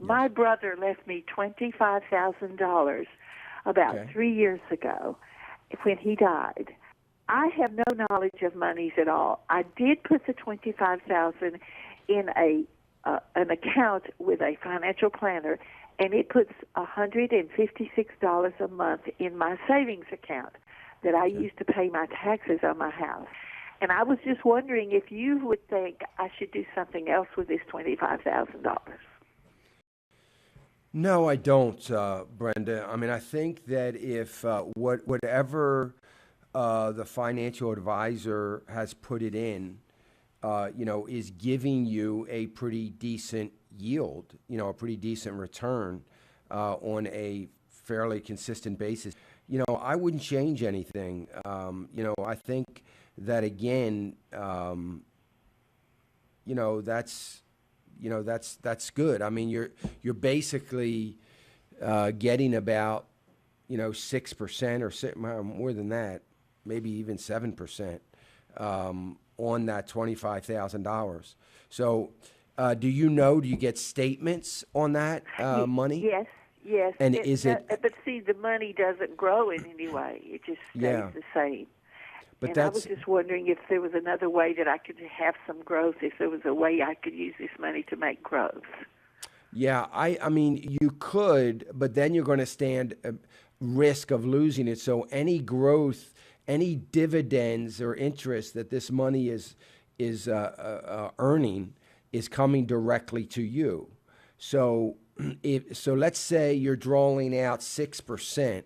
My brother left me $25,000 about 3 years ago when he died. I have no knowledge of monies at all. I did put the $25,000 in an account with a financial planner, and it puts $156 a month in my savings account that I use to pay my taxes on my house. And I was just wondering if you would think I should do something else with this $25,000. No, I don't, Brenda. I mean, I think that if whatever the financial advisor has put it in, is giving you a pretty decent yield, a pretty decent return on a fairly consistent basis, I wouldn't change anything. I think that again, that's good. I mean, you're basically getting about 6% or more than that, maybe even 7% on that $25,000. So, do you get statements on that money? Yes. And but see, the money doesn't grow in any way. It just stays the same. But I was just wondering if there was another way that I could have some growth, if there was a way I could use this money to make growth. Yeah, I mean, you could, but then you're going to stand a risk of losing it. So any growth, any dividends or interest that this money is earning is coming directly to you. So let's say you're drawing out 6%.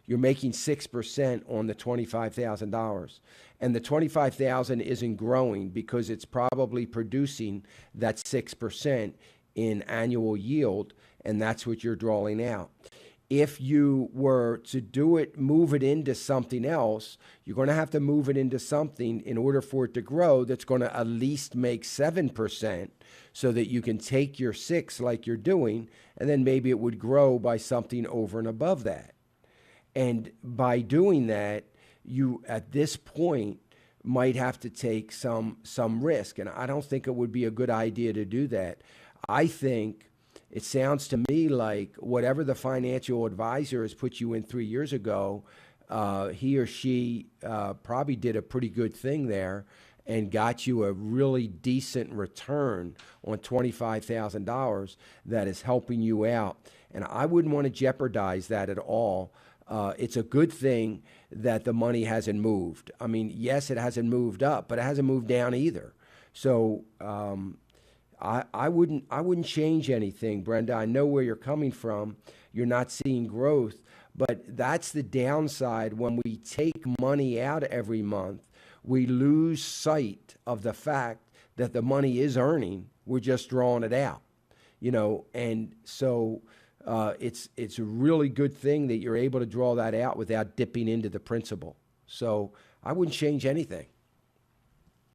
You're making 6% on the $25,000, and the $25,000 isn't growing because it's probably producing that 6% in annual yield, and that's what you're drawing out. If you were to move it into something else, you're going to have to move it into something in order for it to grow that's going to at least make 7%, so that you can take your 6 like you're doing, and then maybe it would grow by something over and above that. And by doing that, you at this point might have to take some risk. And I don't think it would be a good idea to do that. I think it sounds to me like whatever the financial advisor has put you in 3 years ago, he or she probably did a pretty good thing there and got you a really decent return on $25,000 that is helping you out. And I wouldn't want to jeopardize that at all. It's a good thing that the money hasn't moved. I mean, yes, it hasn't moved up, but it hasn't moved down either. So I wouldn't change anything, Brenda. I know where you're coming from. You're not seeing growth, but that's the downside. When we take money out every month, we lose sight of the fact that the money is earning. We're just drawing it out, and so. It's a really good thing that you're able to draw that out without dipping into the principal. So I wouldn't change anything.